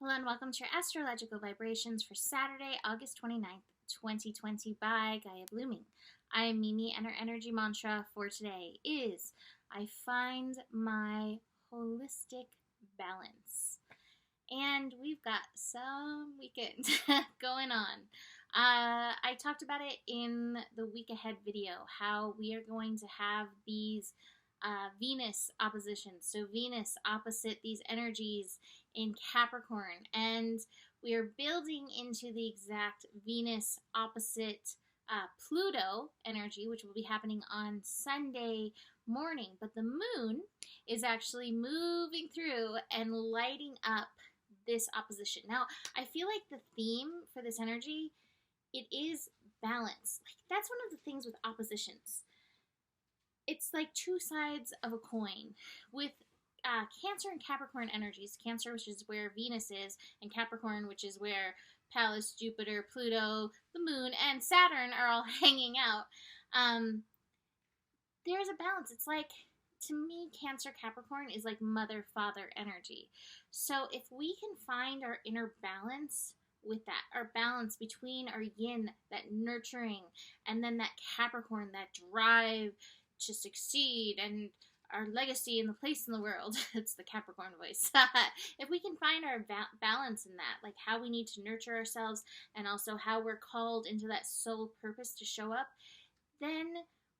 Hello and welcome to your astrological vibrations for Saturday, August 29th, 2020 by Gaia Blooming. I am Mimi and our energy mantra for today is I find my holistic balance. And we've got some weekend going on. I talked about it in the week ahead video, how we are going to have these Venus oppositions. So Venus opposite these energies in Capricorn, and we are building into the exact Venus opposite Pluto energy, which will be happening on Sunday morning. But the moon is actually moving through and lighting up this opposition. Now, I feel like the theme for this energy, it is balance. Like, that's one of the things with oppositions. It's like two sides of a coin. With Cancer and Capricorn energies, Cancer, which is where Venus is, and Capricorn, which is where Pallas, Jupiter, Pluto, the moon, and Saturn are all hanging out, there's a balance. It's like, to me, Cancer Capricorn is like mother-father energy. So if we can find our inner balance with that, our balance between our yin, that nurturing, and then that Capricorn, that drive to succeed, and our legacy and the place in the world. It's the Capricorn voice. If we can find our balance in that, like how we need to nurture ourselves and also how we're called into that soul purpose to show up, then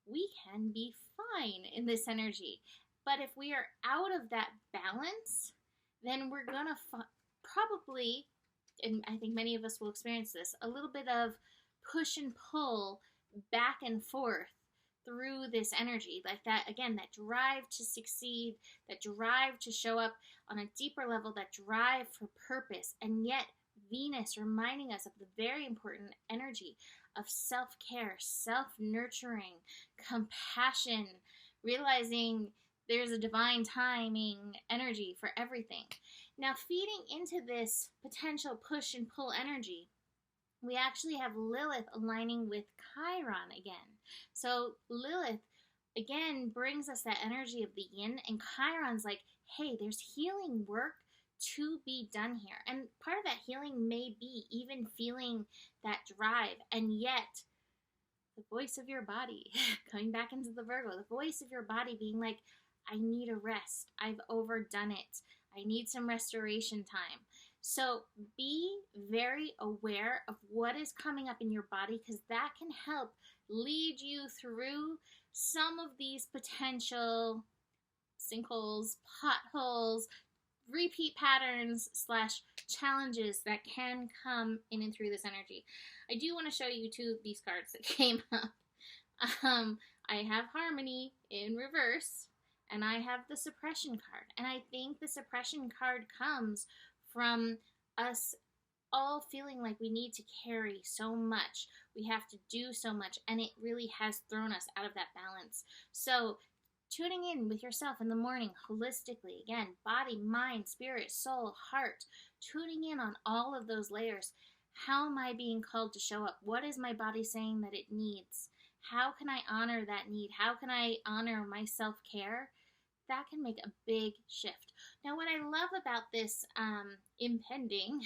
we can be fine in this energy. But if we are out of that balance, then we're gonna probably, and I think many of us will experience this, a little bit of push and pull back and forth through this energy, like that, again, that drive to succeed, that drive to show up on a deeper level, that drive for purpose, and yet Venus reminding us of the very important energy of self-care, self-nurturing, compassion, realizing there's a divine timing energy for everything. Now, feeding into this potential push and pull energy, we actually have Lilith aligning with Chiron again. So Lilith, again, brings us that energy of the yin, and Chiron's like, hey, there's healing work to be done here. And part of that healing may be even feeling that drive, and yet the voice of your body, coming back into the Virgo, the voice of your body being like, I need a rest. I've overdone it. I need some restoration time. So be very aware of what is coming up in your body, because that can help lead you through some of these potential sinkholes, potholes, repeat patterns / challenges that can come in and through this energy. I do want to show you two of these cards that came up. I have Harmony in reverse, and I have the Suppression card. And I think the Suppression card comes from us all feeling like we need to carry so much, we have to do so much, and it really has thrown us out of that balance. So tuning in with yourself in the morning holistically, again, body, mind, spirit, soul, heart, tuning in on all of those layers. How am I being called to show up? What is my body saying that it needs? How can I honor that need? How can I honor my self-care? That can make a big shift. Now, what I love about this impending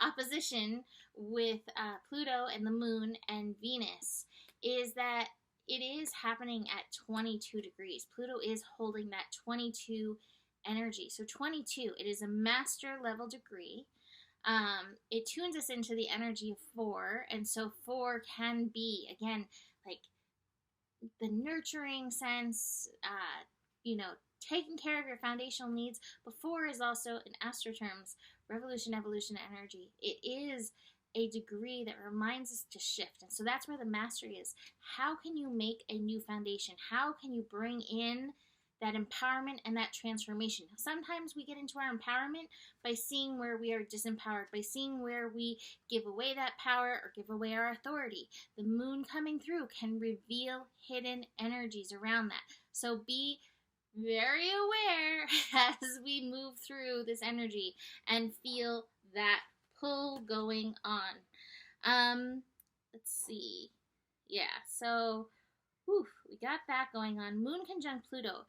opposition with Pluto and the moon and Venus is that it is happening at 22 degrees. Pluto is holding that 22 energy. So 22, it is a master level degree. It tunes us into the energy of 4, and so 4 can be, again, like the nurturing sense, taking care of your foundational needs. But 4 is also, in astro terms, revolution, evolution, energy. It is a degree that reminds us to shift. And so that's where the mastery is. How can you make a new foundation? How can you bring in that empowerment and that transformation? Sometimes we get into our empowerment by seeing where we are disempowered, by seeing where we give away that power or give away our authority. The moon coming through can reveal hidden energies around that. So be very aware as we move through this energy and feel that pull going on. Let's see. Yeah, so we got that going on. Moon conjunct Pluto.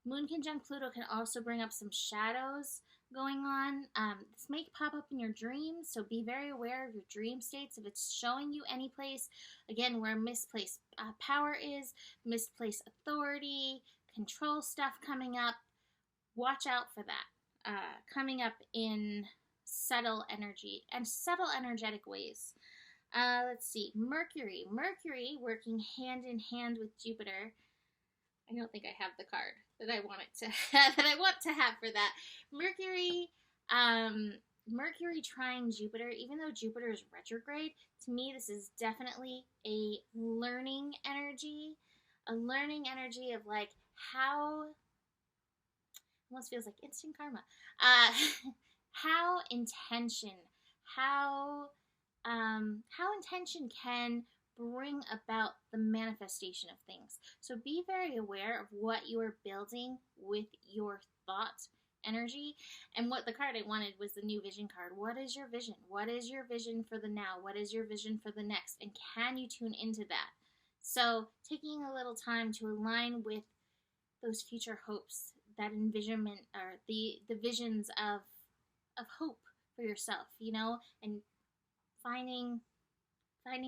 Moon conjunct Pluto can also bring up some shadows going on. This may pop up in your dreams, so be very aware of your dream states. If it's showing you any place, again, where misplaced power is, misplaced authority, control stuff coming up, watch out for that. Coming up in subtle energy and subtle energetic ways. Let's see, Mercury. Mercury working hand in hand with Jupiter. I don't think I have the card that I want it to that I want to have for that. Mercury, Mercury trine Jupiter. Even though Jupiter is retrograde, to me this is definitely a learning energy. A learning energy of like how, almost feels like instant karma. How intention, how intention can bring about the manifestation of things. So be very aware of what you are building with your thought energy. And what the card I wanted was the new vision card. What is your vision? What is your vision for the now? What is your vision for the next? And can you tune into that? So taking a little time to align with those future hopes, that envisionment, or the visions of hope for yourself, you know, and finding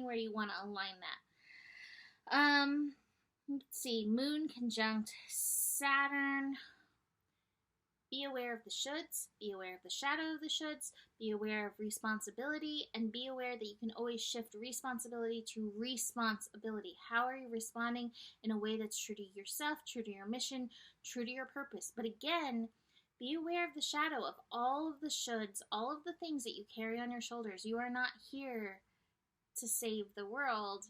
where you want to align that. Let's see, Moon conjunct Saturn. Be aware of the shoulds, be aware of the shadow of the shoulds, be aware of responsibility, and be aware that you can always shift responsibility to responsibility. How are you responding in a way that's true to yourself, true to your mission, true to your purpose? But again, be aware of the shadow of all of the shoulds, all of the things that you carry on your shoulders. You are not here to save the world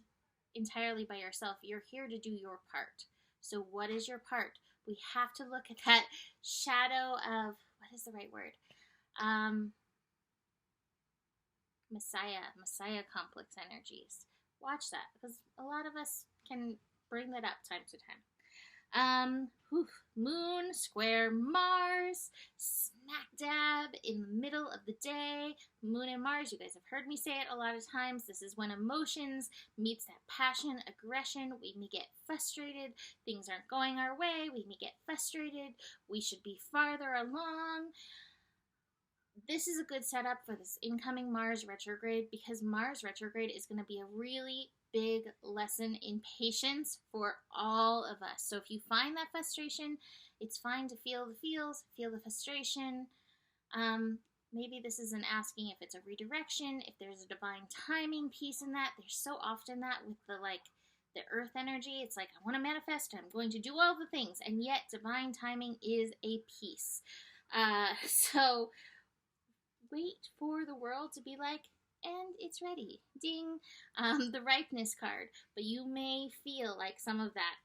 entirely by yourself. You're here to do your part. So what is your part? We have to look at that shadow of, what is the right word? Messiah complex energies. Watch that, because a lot of us can bring that up time to time. Moon square Mars, smack dab in the middle of the day. Moon and Mars, you guys have heard me say it a lot of times. This is when emotions meets that passion, aggression. We may get frustrated. Things aren't going our way. We may get frustrated. We should be farther along. This is a good setup for this incoming Mars retrograde, because Mars retrograde is going to be a really big lesson in patience for all of us. So if you find that frustration, it's fine to feel the feels, feel the frustration. Maybe this isn't asking if it's a redirection, if there's a divine timing piece in that. There's so often that with the earth energy. It's like, I want to manifest, I'm going to do all the things, and yet divine timing is a piece. So wait for the world to be like, and it's ready. Ding. The ripeness card. But you may feel like some of that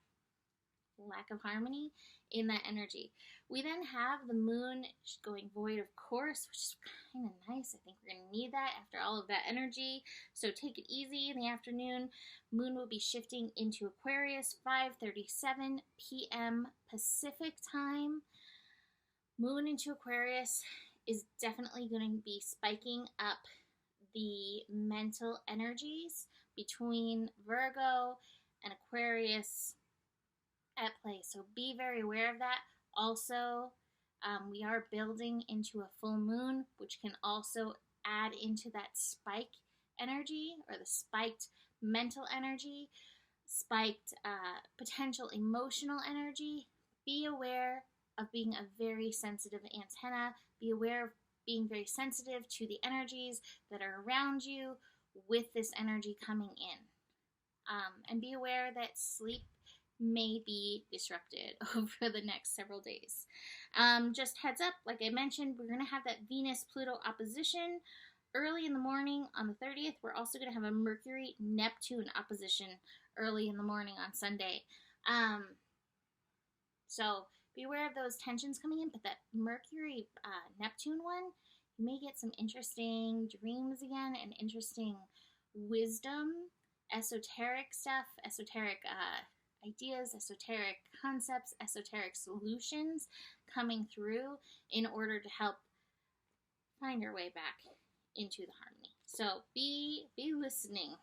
lack of harmony in that energy. We then have the moon going void, of course, which is kind of nice. I think we're going to need that after all of that energy. So take it easy in the afternoon. Moon will be shifting into Aquarius, 5:37 p.m. Pacific time. Moon into Aquarius is definitely going to be spiking up the mental energies between Virgo and Aquarius at play. So be very aware of that. Also, we are building into a full moon, which can also add into that spike energy, or the spiked mental energy, spiked potential emotional energy. Be aware of being a very sensitive antenna. Be aware of being very sensitive to the energies that are around you with this energy coming in. And be aware that sleep may be disrupted over the next several days. Just heads up, like I mentioned, we're going to have that Venus-Pluto opposition early in the morning on the 30th. We're also going to have a Mercury-Neptune opposition early in the morning on Sunday. So be aware of those tensions coming in, but that Mercury-Neptune one, you may get some interesting dreams again, and interesting wisdom, esoteric stuff, esoteric ideas, esoteric concepts, esoteric solutions coming through in order to help find your way back into the harmony. So be listening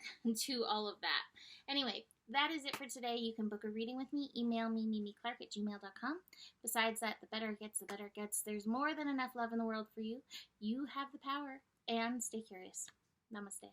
to all of that. Anyway, that is it for today. You can book a reading with me. Email me, mimiclark@gmail.com. Besides that, the better it gets, the better it gets. There's more than enough love in the world for you. You have the power. And stay curious. Namaste.